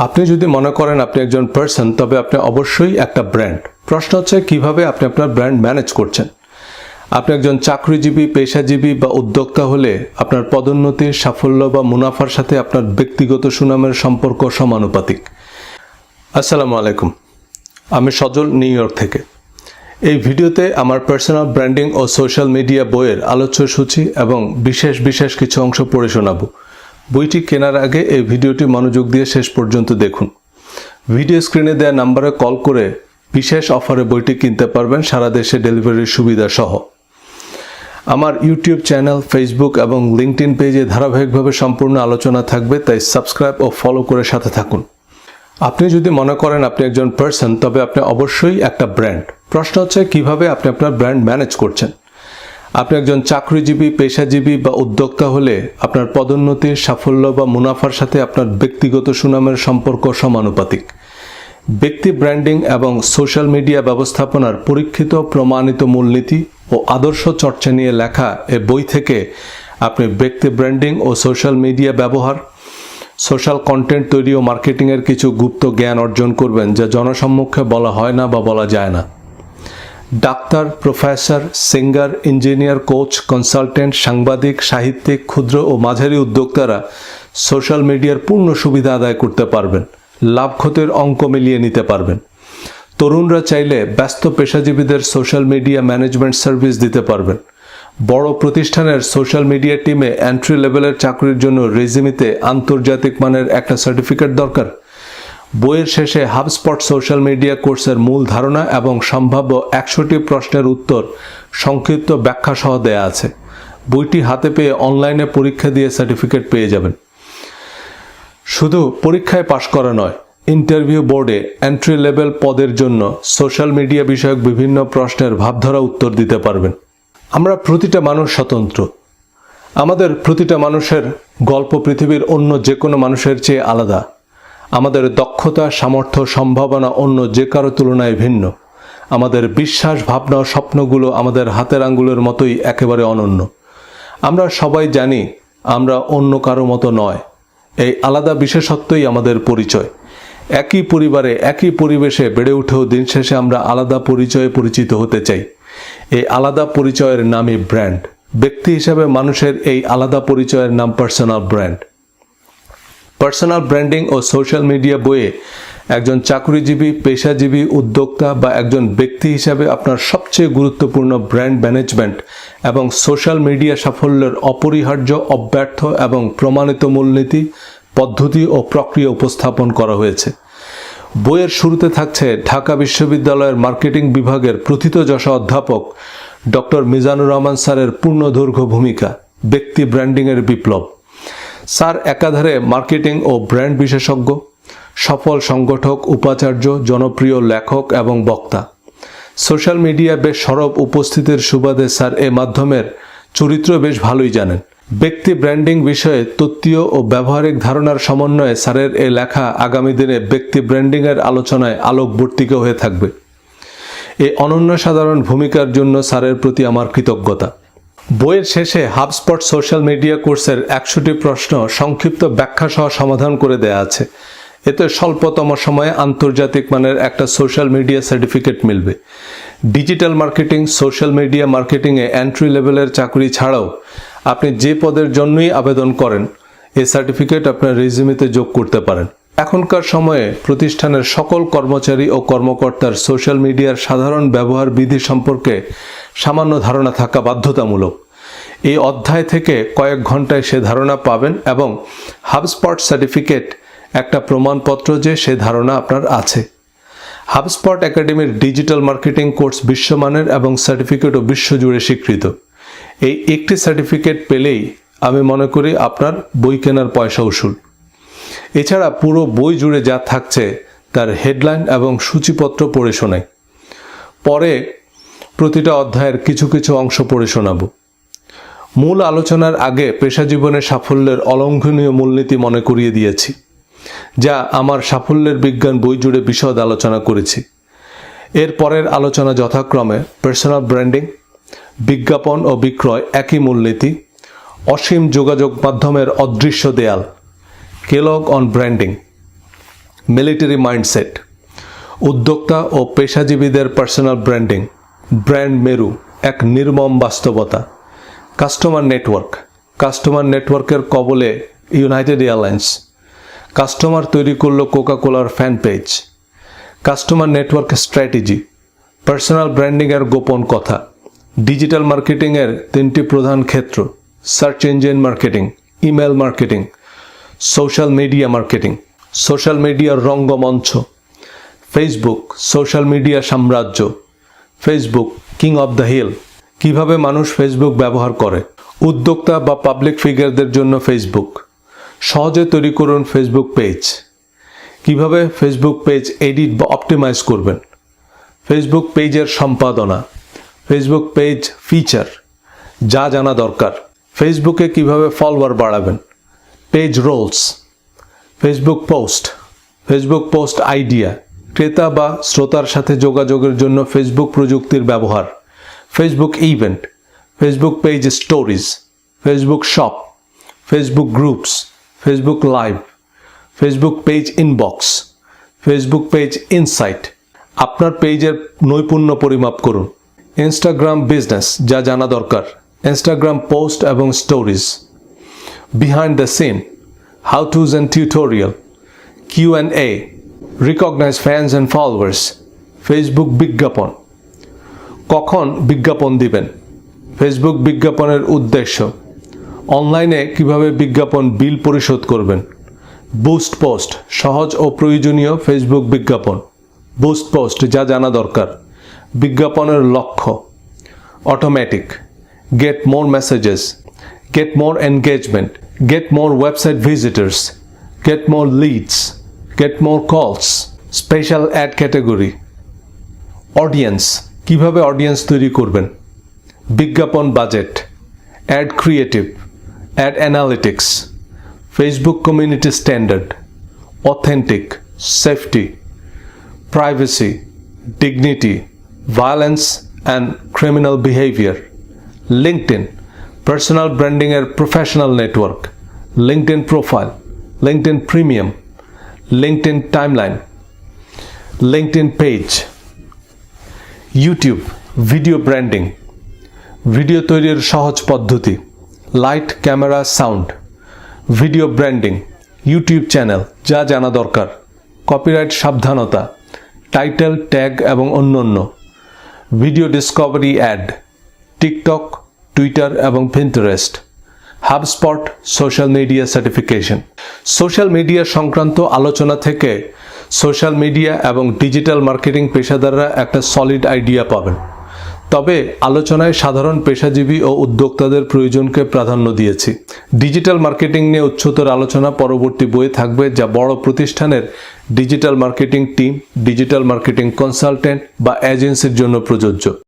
আপনি যদি মনে করেন আপনি একজন পার্সন, তবে আপনি অবশ্যই একটা ব্র্যান্ড। প্রশ্ন হচ্ছে কিভাবে আপনি আপনার ব্র্যান্ড ম্যানেজ করছেন। আপনি একজন চাকরিজীবী, পেশাজীবী বা উদ্যোক্তা হলে আপনার পদোন্নতি, সাফল্য বা মুনাফার সাথে আপনার ব্যক্তিগত সুনামের সম্পর্ক সমানুপাতিক। আসসালামু আলাইকুম, আমি সজল, নিউ ইয়র্ক থেকে। এই ভিডিওতে আমার পার্সোনাল ব্র্যান্ডিং ও সোশ্যাল মিডিয়া বইয়ের আলোচ্য সূচি এবং বিশেষ কিছু অংশ পড়ে শোনাবো। বইটি কেনার আগে এই ভিডিওটি মনোযোগ দিয়ে শেষ পর্যন্ত দেখুন। ভিডিও স্ক্রিনে দেওয়া নাম্বারে কল করে বিশেষ অফারে বইটি কিনতে পারবেন, সারা দেশে ডেলিভারির সুবিধা সহ। আমার ইউটিউব চ্যানেল, ফেসবুক এবং লিঙ্কডইন পেজে ধারাবাহিকভাবে সম্পূর্ণ আলোচনা থাকবে, তাই সাবস্ক্রাইব ও ফলো করে সাথে থাকুন। আপনি যদি মনে করেন আপনি একজন পার্সন, তবে আপনি অবশ্যই একটা ব্র্যান্ড। প্রশ্ন হচ্ছে কিভাবে আপনি আপনার ব্র্যান্ড ম্যানেজ করছেন। আপনি একজন চাকরিজীবী, পেশাজীবী বা উদ্যোক্তা হলে আপনার পদোন্নতি, সাফল্য বা মুনাফার সাথে আপনার ব্যক্তিগত সুনামের সম্পর্ক সমানুপাতিক। ব্যক্তি ব্র্যান্ডিং এবং সোশ্যাল মিডিয়া ব্যবস্থাপনার পরীক্ষিত প্রমাণিত মূলনীতি ও আদর্শ চর্চা নিয়ে লেখা এ বই থেকে আপনি ব্যক্তি ব্র্যান্ডিং ও সোশ্যাল মিডিয়া ব্যবহার, সোশ্যাল কন্টেন্ট তৈরি ও মার্কেটিংয়ের কিছু গুপ্ত জ্ঞান অর্জন করবেন, যা জনসম্মুখে বলা হয় না বা বলা যায় না। Doctor, professor, singer, engineer, coach, consultant, সাংবাদিক, সাহিত্যিক, ক্ষুদ্র ও মাঝারি উদ্যোক্তারা সোশ্যাল মিডিয়ার পূর্ণ সুবিধা আদায় করতে পারবেন, লাভ ক্ষতির অঙ্ক মিলিয়ে নিতে পারবেন। তরুণরা চাইলে ব্যস্ত পেশাজীবীদের সোশ্যাল মিডিয়া ম্যানেজমেন্ট সার্ভিস দিতে পারবেন। বড় প্রতিষ্ঠানের সোশ্যাল মিডিয়া টিমে এন্ট্রি লেভেলের চাকরির জন্য রেজিউমেতে আন্তর্জাতিক মানের একটা সার্টিফিকেট দরকার। বইয়ের শেষে হাবস্পট সোশ্যাল মিডিয়া কোর্সের মূল ধারণা এবং সম্ভাব্য 100টি প্রশ্নের উত্তর সংক্ষিপ্ত ব্যাখ্যা সহ দেয়া আছে। বইটি হাতে পেয়ে অনলাইনে পরীক্ষা দিয়ে সার্টিফিকেট পেয়ে যাবেন। শুধু পরীক্ষায় পাশ করা নয়, ইন্টারভিউ বোর্ডে এন্ট্রি লেভেল পদের জন্য সোশ্যাল মিডিয়া বিষয়ক বিভিন্ন প্রশ্নের ভাবধারা উত্তর দিতে পারবেন। আমরা প্রতিটা মানুষ স্বতন্ত্র। আমাদের প্রতিটা মানুষের গল্প পৃথিবীর অন্য যে কোনো মানুষের চেয়ে আলাদা। আমাদের দক্ষতা, সামর্থ্য, সম্ভাবনা অন্য যে কারো তুলনায় ভিন্ন। আমাদের বিশ্বাস, ভাবনা ও স্বপ্নগুলো আমাদের হাতের আঙ্গুলের মতোই একেবারে অনন্য। আমরা সবাই জানি আমরা অন্য কারো মতো নয়। এই আলাদা বিশেষত্বই আমাদের পরিচয়। একই পরিবারে, একই পরিবেশে বেড়ে উঠেও দিন শেষে আমরা আলাদা পরিচয়ে পরিচিত হতে চাই। এই আলাদা পরিচয়ের নামই ব্র্যান্ড। ব্যক্তি হিসাবে মানুষের এই আলাদা পরিচয়ের নাম পার্সোনাল ব্র্যান্ড। পার্সোনাল ব্র্যান্ডিং ও সোশ্যাল মিডিয়া বইয়ে একজন চাকরিজীবী, পেশাজীবী, উদ্যোক্তা বা একজন ব্যক্তি হিসাবে আপনার সবচেয়ে গুরুত্বপূর্ণ ব্র্যান্ড ম্যানেজমেন্ট এবং সোশ্যাল মিডিয়া সাফল্যের অপরিহার্য, অব্যর্থ এবং প্রমাণিত মূলনীতি, পদ্ধতি ও প্রক্রিয়া উপস্থাপন করা হয়েছে। বইয়ের শুরুতে থাকছে ঢাকা বিশ্ববিদ্যালয়ের মার্কেটিং বিভাগের প্রথিতযশা অধ্যাপক ডক্টর মিজানুর রহমান স্যারের পূর্ণদৈর্ঘ্য ভূমিকা, ব্যক্তি ব্র্যান্ডিংয়ের বিপ্লব। স্যার একাধারে মার্কেটিং ও ব্র্যান্ড বিশেষজ্ঞ, সফল সংগঠক, উপাচার্য, জনপ্রিয় লেখক এবং বক্তা। সোশ্যাল মিডিয়া বেশ সরব উপস্থিতির সুবাদে স্যার এ মাধ্যমের চরিত্র বেশ ভালোই জানেন। ব্যক্তি ব্র্যান্ডিং বিষয়ে তত্ত্বীয় ও ব্যবহারিক ধারণার সমন্বয়ে স্যারের এ লেখা আগামী দিনে ব্যক্তি ব্র্যান্ডিংয়ের আলোচনায় আলোকবর্তিকা হয়ে থাকবে। এই অনন্য সাধারণ ভূমিকার জন্য স্যারের প্রতি আমার কৃতজ্ঞতা। বইয়ের শেষে হাবস্পট সোশ্যাল মিডিয়া কোর্সের 100টি প্রশ্ন সংক্ষিপ্ত ব্যাখ্যা সহ সমাধান করে দেয়া আছে। এতে স্বল্পতম সময়ে আন্তর্জাতিক মানের একটা সোশ্যাল মিডিয়া সার্টিফিকেট মিলবে। ডিজিটাল মার্কেটিং, সোশ্যাল মিডিয়া মার্কেটিংয়ে এন্ট্রি লেভেলের চাকরি ছাড়াও আপনি যে পদের জন্যই আবেদন করেন, এই সার্টিফিকেট আপনার রেজিউমেতে যোগ করতে পারেন। এখনকার সময়ে প্রতিষ্ঠানের সকল কর্মচারী ও কর্মকর্তার সোশ্যাল মিডিয়ার সাধারণ ব্যবহার বিধি সম্পর্কে সামান্য ধারণা থাকা বাধ্যতামূলক। এই অধ্যায় থেকে কয়েক ঘন্টায় সে ধারণা পাবেন এবং হাবস্পট সার্টিফিকেট একটা প্রমাণপত্র যে সে ধারণা আপনার আছে। হাবস্পট একাডেমির ডিজিটাল মার্কেটিং কোর্স বিশ্বমানের এবং সার্টিফিকেটও বিশ্বজুড়ে স্বীকৃত। এই একটি সার্টিফিকেট পেলেই আমি মনে করি আপনার বই কেনার পয়সা উসুল। এছাড়া পুরো বই জুড়ে যা থাকছে তার হেডলাইন এবং সূচিপত্র পড়ে শোনাই। পরে প্রতিটা অধ্যায়ের কিছু অংশ পড়ে শোনাবো। মূল আলোচনার আগে পেশাজীবনের সাফল্যের অলঙ্ঘনীয় মূলনীতি মনে করিয়ে দিয়েছি, যা আমার সাফল্যের বিজ্ঞান বই জুড়ে বিশদ আলোচনা করেছি। এর পরের আলোচনা যথাক্রমে পার্সোনাল ব্র্যান্ডিং, বিজ্ঞাপন ও বিক্রয় একই মূলনীতি, অসীম যোগাযোগ মাধ্যমের অদৃশ্য দেয়াল, Kellogg on branding, military mindset, উদ্যোক্তা ও পেশাজীবীদের পার্সোনাল ব্র্যান্ডিং, ব্র্যান্ড মেরু, এক নির্মম বাস্তবতা। কাস্টমার নেটওয়ার্কের কবলে ইউনাইটেড এয়ারলাইন্স, কাস্টমার তৈরি করলো কোকা-কোলার fan page. Customer network strategy, personal ব্র্যান্ডিংয়ের গোপন কথা। ডিজিটাল মার্কেটিংয়ের 3টি প্রধান ক্ষেত্র: search engine marketing, email marketing, social media marketing. Social মিডিয়ার রঙ্গমঞ্চ, ফেসবুক সোশ্যাল মিডিয়া সাম্রাজ্য, Facebook king of the hill. কিভাবে মানুষ ফেসবুক ব্যবহার করে? উদ্যোক্তা বা পাবলিক ফিগারদের জন্য ফেসবুক। সহজে তৈরি করুন ফেসবুক পেজ। কিভাবে ফেসবুক পেজ এডিট বা অপটিমাইজ করবেন? ফেসবুক পেজের সম্পাদনা, ফেসবুক পেজ ফিচার, যা জানা দরকার। ফেসবুকে কিভাবে ফলোয়ার বাড়াবেন? Page roles, Facebook post idea, ক্রেতা বা শ্রোতার সাথে যোগাযোগের জন্য ফেসবুক প্রযুক্তির ব্যবহার। Facebook event, Facebook page stories, Facebook shop, Facebook groups, Facebook live, Facebook page inbox, Facebook page insight. আপনার পেজের নৈপুণ্য পরিমাপ করুন। ইনস্টাগ্রাম বিজনেস, যা জানা দরকার। ইনস্টাগ্রাম পোস্ট এবং stories. Behind the scene, how tos and tutorial, Q&A, recognise fans and followers. Facebook বিজ্ঞাপন, কখন বিজ্ঞাপন দিবেন? ফেসবুক বিজ্ঞাপনের উদ্দেশ্য, অনলাইনে কিভাবে বিজ্ঞাপন বিল পরিশোধ করবেন। বুস্ট পোস্ট, সহজ ও প্রয়োজনীয় ফেসবুক বিজ্ঞাপন। বুস্ট পোস্ট, যা জানা দরকার। বিজ্ঞাপনের লক্ষ্য, automatic, get more messages, get more engagement, get more website visitors, get more leads, get more calls. Special ad category, audience, কিভাবে অডিয়েন্স তৈরি করবেন। বিজ্ঞাপন budget, ad creative, ad analytics, Facebook community standard, authentic, safety, privacy, dignity, violence and criminal behaviour. LinkedIn, personal ব্র্যান্ডিংয়ের professional network. LinkedIn profile, LinkedIn premium, LinkedIn timeline, LinkedIn page. YouTube, video branding, video তৈরির সহজ পদ্ধতি। Light, camera, sound. Video branding, YouTube channel, যা জানা দরকার। Copyright সাবধানতা, title, tag এবং অন্যান্য। Video discovery ad, TikTok, Twitter এবং Pinterest. HubSpot, social media certification. Social media সংক্রান্ত আলোচনা থেকে সোশ্যাল মিডিয়া এবং ডিজিটাল মার্কেটিং পেশাদাররা একটা সলিড আইডিয়া পাবেন। তবে আলোচনায় সাধারণ পেশাজীবী ও উদ্যোক্তাদের প্রয়োজনকে প্রাধান্য দিয়েছি। ডিজিটাল মার্কেটিং নিয়ে উচ্চতর আলোচনা পরবর্তী বইয়ে থাকবে, যা বড় প্রতিষ্ঠানের digital marketing team, digital marketing consultant বা এজেন্সির জন্য প্রযোজ্য।